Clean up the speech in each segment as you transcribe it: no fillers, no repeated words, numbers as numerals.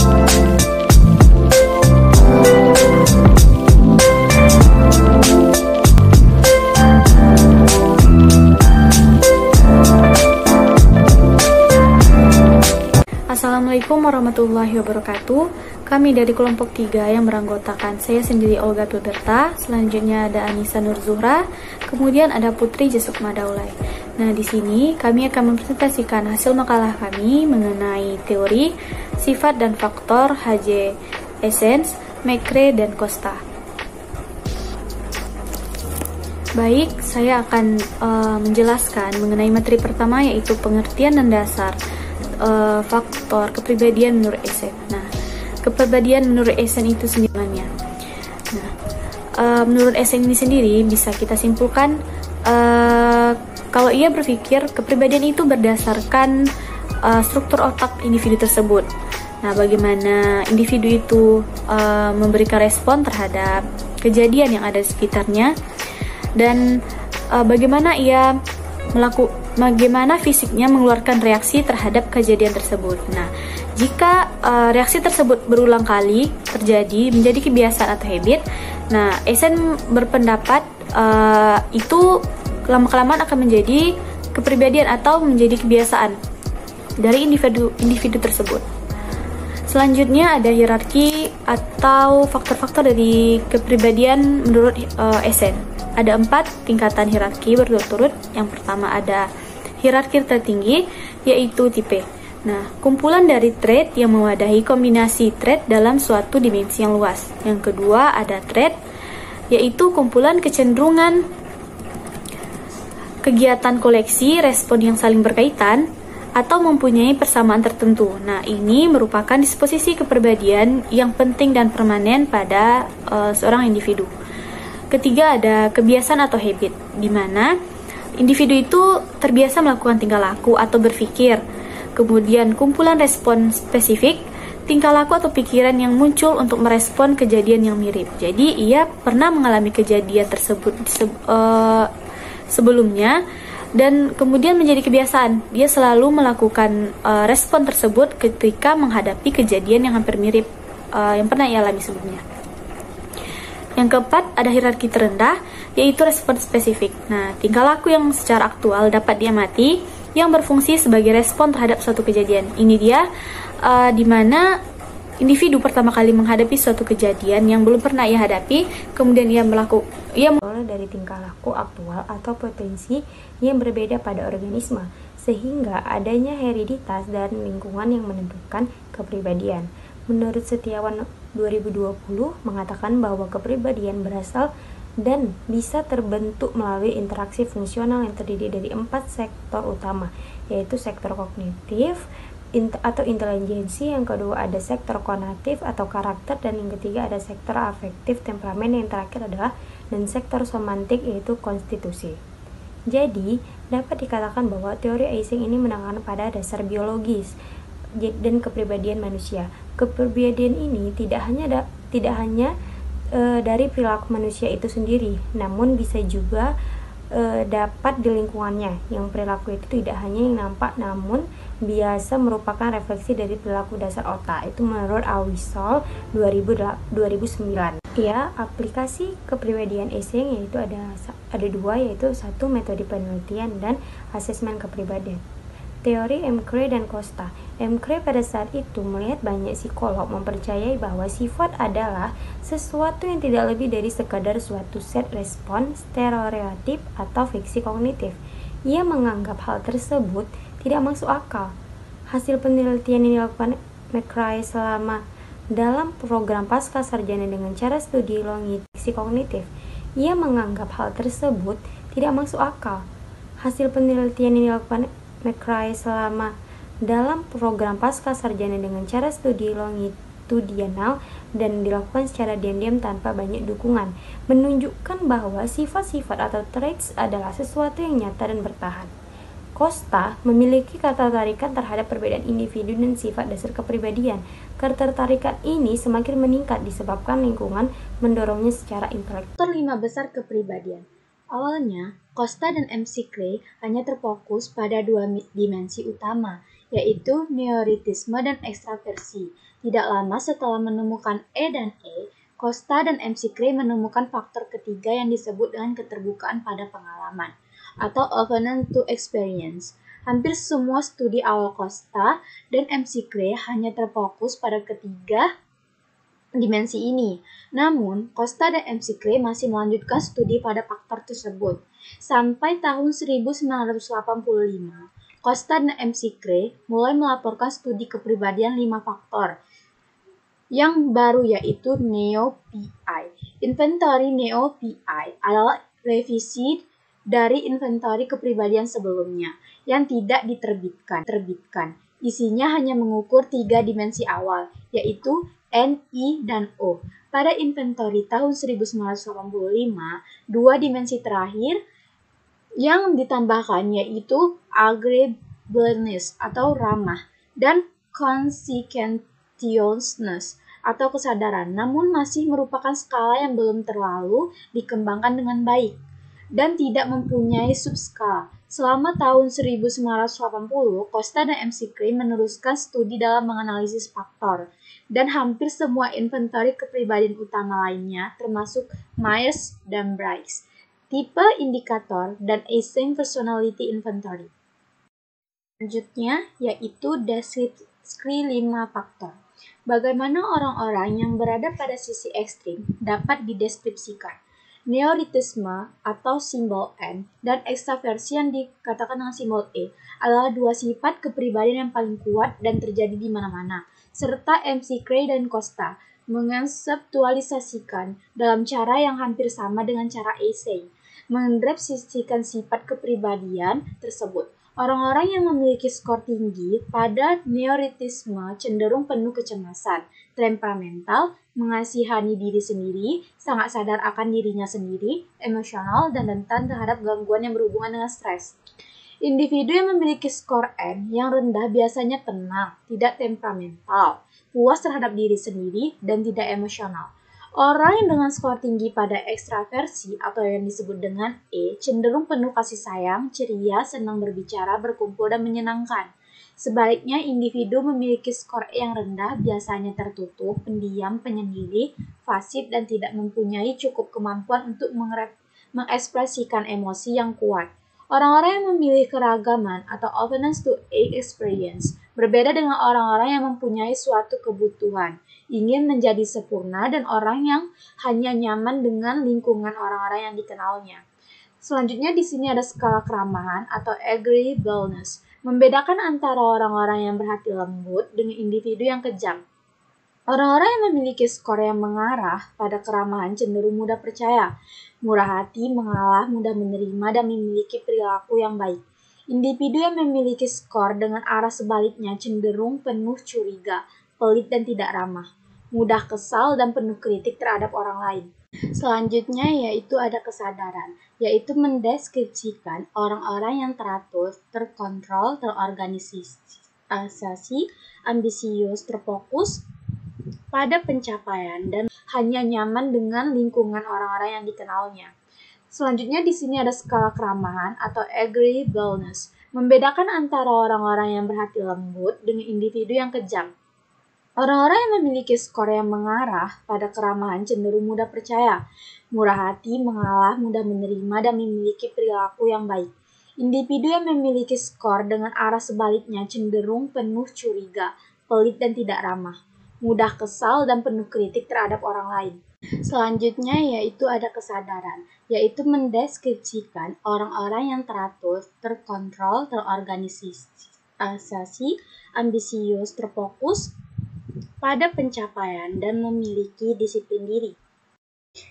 Assalamualaikum warahmatullahi wabarakatuh. Kami dari kelompok 3 yang beranggotakan saya sendiri Olga Pilberta, selanjutnya ada Anissa Nur Zuhra, kemudian ada Putri Jesuk Madaulay. Nah, di sini kami akan mempresentasikan hasil makalah kami mengenai teori, sifat dan faktor H.J. Essence, McCrae, dan Costa. Baik, saya akan menjelaskan mengenai materi pertama, yaitu pengertian dan dasar faktor kepribadian menurut Essence. Nah, kepribadian menurut Essence itu sendirinya. Nah, menurut Essence ini sendiri bisa kita simpulkan kalau ia berpikir kepribadian itu berdasarkan struktur otak individu tersebut. Nah, bagaimana individu itu memberikan respon terhadap kejadian yang ada di sekitarnya, dan bagaimana bagaimana fisiknya mengeluarkan reaksi terhadap kejadian tersebut. Nah, jika reaksi tersebut berulang kali terjadi menjadi kebiasaan atau habit, nah Essence berpendapat itu lama-kelamaan akan menjadi kepribadian atau menjadi kebiasaan dari individu tersebut. Selanjutnya ada hierarki atau faktor-faktor dari kepribadian menurut Essence. Ada 4 tingkatan hierarki berturut-turut. Yang pertama ada hierarki tertinggi, yaitu tipe. Nah, kumpulan dari trait yang mewadahi kombinasi trait dalam suatu dimensi yang luas. Yang kedua ada trait, yaitu kumpulan kecenderungan, kegiatan koleksi, respon yang saling berkaitan, atau mempunyai persamaan tertentu. Nah, ini merupakan disposisi kepribadian yang penting dan permanen pada seorang individu. Ketiga ada kebiasaan atau habit, di mana individu itu terbiasa melakukan tingkah laku atau berpikir. Kemudian kumpulan respon spesifik, tingkah laku atau pikiran yang muncul untuk merespon kejadian yang mirip. Jadi ia pernah mengalami kejadian tersebut sebelumnya, dan kemudian menjadi kebiasaan. Dia selalu melakukan respon tersebut ketika menghadapi kejadian yang hampir mirip yang pernah ia alami sebelumnya. Yang keempat, ada hierarki terendah, yaitu respon spesifik. Nah, tingkah laku yang secara aktual dapat diamati yang berfungsi sebagai respon terhadap suatu kejadian. Ini dia di mana individu pertama kali menghadapi suatu kejadian yang belum pernah ia hadapi, kemudian ia mulai dari tingkah laku aktual atau potensi yang berbeda pada organisme, sehingga adanya hereditas dan lingkungan yang menentukan kepribadian. Menurut Setiawan 2020 mengatakan bahwa kepribadian berasal dan bisa terbentuk melalui interaksi fungsional yang terdiri dari 4 sektor utama, yaitu sektor kognitif atau intelijensi, yang kedua ada sektor konatif atau karakter, dan yang ketiga ada sektor afektif temperamen, yang terakhir adalah dan sektor somatik yaitu konstitusi. Jadi dapat dikatakan bahwa teori Eysenck ini menekankan pada dasar biologis dan kepribadian manusia. Kepribadian ini tidak hanya dari perilaku manusia itu sendiri, namun bisa juga dapat di lingkungannya. Yang perilaku itu tidak hanya yang nampak, namun biasa merupakan refleksi dari perilaku dasar otak. Itu menurut Awisol 2009. Ya, aplikasi kepribadian Eysenck yaitu ada 2, yaitu 1 metode penelitian dan asesmen kepribadian. Teori McCrae dan Costa. McCrae pada saat itu melihat banyak psikolog mempercayai bahwa sifat adalah sesuatu yang tidak lebih dari sekadar suatu set respon stereotip atau fiksi kognitif. Ia menganggap hal tersebut tidak masuk akal. Hasil penelitian yang dilakukan McCrae selama dalam program pasca sarjana dengan cara studi longitudinal kognitif, ia menganggap hal tersebut tidak masuk akal. Hasil penelitian yang dilakukan McCrae selama dalam program pasca sarjana dengan cara studi longitudinal dan dilakukan secara diam-diam tanpa banyak dukungan, menunjukkan bahwa sifat-sifat atau traits adalah sesuatu yang nyata dan bertahan. Costa memiliki ketertarikan terhadap perbedaan individu dan sifat dasar kepribadian. Ketertarikan ini semakin meningkat disebabkan lingkungan mendorongnya secara intelektual. Faktor 5 besar kepribadian. Awalnya, Costa dan McCrae hanya terfokus pada 2 dimensi utama, yaitu neoritisme dan ekstraversi. Tidak lama setelah menemukan E dan E, Costa dan McCrae menemukan faktor ketiga yang disebut dengan keterbukaan pada pengalaman, atau openness to experience. Hampir semua studi awal Costa dan McCrae hanya terfokus pada ketiga dimensi ini. Namun, Costa dan McCrae masih melanjutkan studi pada faktor tersebut. Sampai tahun 1985, Costa dan McCrae mulai melaporkan studi kepribadian 5 faktor yang baru, yaitu Neo-PI. Inventory Neo-PI adalah revisi dari inventory kepribadian sebelumnya yang tidak diterbitkan. Isinya hanya mengukur 3 dimensi awal, yaitu N, I, dan O. Pada inventory tahun 1985, 2 dimensi terakhir yang ditambahkan yaitu agreeableness atau ramah dan conscientiousness atau kesadaran, namun masih merupakan skala yang belum terlalu dikembangkan dengan baik dan tidak mempunyai subskala. Selama tahun 1980, Costa dan McCrae meneruskan studi dalam menganalisis faktor, dan hampir semua inventory kepribadian utama lainnya, termasuk Myers dan Briggs, tipe indikator, dan Eysenck Personality Inventory. Selanjutnya, yaitu deskripsi 5 faktor. Bagaimana orang-orang yang berada pada sisi ekstrim dapat dideskripsikan. Neoritisme atau simbol N dan ekstraversi yang dikatakan dengan simbol E adalah 2 sifat kepribadian yang paling kuat dan terjadi di mana-mana, serta McCrae dan Costa mengkonseptualisasikan dalam cara yang hampir sama dengan cara Eysenck mendeskripsikan sifat kepribadian tersebut. Orang-orang yang memiliki skor tinggi pada neoritisme cenderung penuh kecemasan, temperamental, mengasihani diri sendiri, sangat sadar akan dirinya sendiri, emosional, dan rentan terhadap gangguan yang berhubungan dengan stres. Individu yang memiliki skor N yang rendah biasanya tenang, tidak temperamental, puas terhadap diri sendiri, dan tidak emosional. Orang yang dengan skor tinggi pada ekstraversi atau yang disebut dengan E cenderung penuh kasih sayang, ceria, senang berbicara, berkumpul, dan menyenangkan. Sebaliknya, individu memiliki skor E yang rendah biasanya tertutup, pendiam, penyendiri, fasib, dan tidak mempunyai cukup kemampuan untuk mengekspresikan emosi yang kuat. Orang-orang yang memilih keragaman atau openness to experience berbeda dengan orang-orang yang mempunyai suatu kebutuhan, ingin menjadi sempurna, dan orang yang hanya nyaman dengan lingkungan orang-orang yang dikenalnya. Selanjutnya di sini ada skala keramahan atau agreeableness, membedakan antara orang-orang yang berhati lembut dengan individu yang kejam. Orang-orang yang memiliki skor yang mengarah pada keramahan cenderung mudah percaya, murah hati, mengalah, mudah menerima, dan memiliki perilaku yang baik. Individu yang memiliki skor dengan arah sebaliknya cenderung penuh curiga, pelit, dan tidak ramah, mudah kesal, dan penuh kritik terhadap orang lain. Selanjutnya yaitu ada kesadaran, yaitu mendeskripsikan orang-orang yang teratur, terkontrol, terorganisasi, ambisius, terfokus pada pencapaian, dan hanya nyaman dengan lingkungan orang-orang yang dikenalnya. Selanjutnya di sini ada skala keramahan atau agreeableness, membedakan antara orang-orang yang berhati lembut dengan individu yang kejam. Orang-orang yang memiliki skor yang mengarah pada keramahan cenderung mudah percaya, murah hati, mengalah, mudah menerima, dan memiliki perilaku yang baik. Individu yang memiliki skor dengan arah sebaliknya cenderung penuh curiga, pelit, dan tidak ramah, mudah kesal, dan penuh kritik terhadap orang lain. Selanjutnya yaitu ada kesadaran, yaitu mendeskripsikan orang-orang yang teratur, terkontrol, terorganisasi, ambisius, terfokus pada pencapaian, dan memiliki disiplin diri.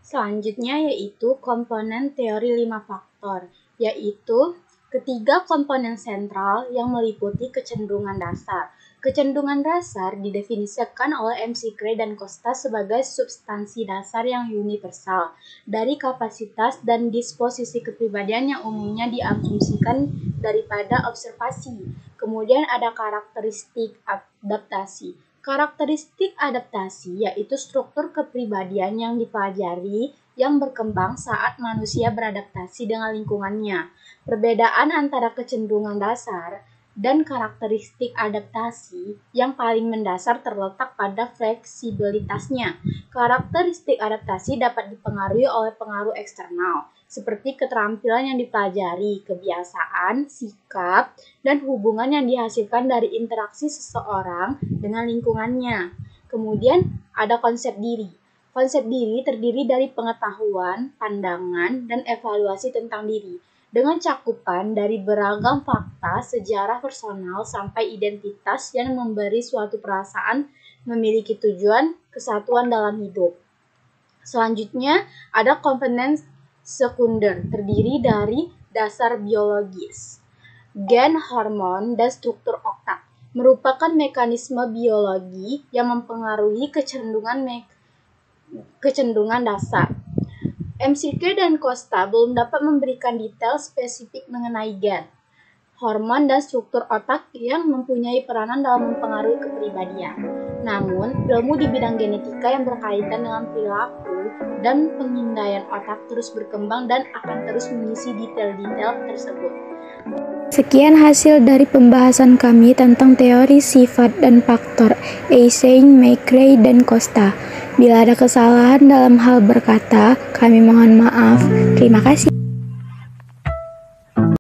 Selanjutnya yaitu komponen teori 5 faktor, yaitu ketiga komponen sentral yang meliputi kecenderungan dasar. Kecenderungan dasar didefinisikan oleh McCrae dan Costa sebagai substansi dasar yang universal dari kapasitas dan disposisi kepribadian yang umumnya diasumsikan daripada observasi. Kemudian ada karakteristik adaptasi. Karakteristik adaptasi yaitu struktur kepribadian yang dipelajari yang berkembang saat manusia beradaptasi dengan lingkungannya. Perbedaan antara kecenderungan dasar dan karakteristik adaptasi yang paling mendasar terletak pada fleksibilitasnya. Karakteristik adaptasi dapat dipengaruhi oleh pengaruh eksternal, seperti keterampilan yang dipelajari, kebiasaan, sikap, dan hubungan yang dihasilkan dari interaksi seseorang dengan lingkungannya. Kemudian ada konsep diri. Konsep diri terdiri dari pengetahuan, pandangan, dan evaluasi tentang diri, dengan cakupan dari beragam fakta, sejarah personal, sampai identitas yang memberi suatu perasaan memiliki tujuan, kesatuan dalam hidup. Selanjutnya, ada komponen sekunder, terdiri dari dasar biologis, gen, hormon, dan struktur otak. Merupakan mekanisme biologi yang mempengaruhi kecenderungan dasar. McKay dan Costa belum dapat memberikan detail spesifik mengenai gen, hormon, dan struktur otak yang mempunyai peranan dalam mempengaruhi kepribadian. Namun, ilmu di bidang genetika yang berkaitan dengan perilaku dan pemindaian otak terus berkembang dan akan terus mengisi detail-detail tersebut. Sekian hasil dari pembahasan kami tentang teori sifat dan faktor Eysenck, McKay, dan Costa. Bila ada kesalahan dalam hal berkata, kami mohon maaf. Terima kasih.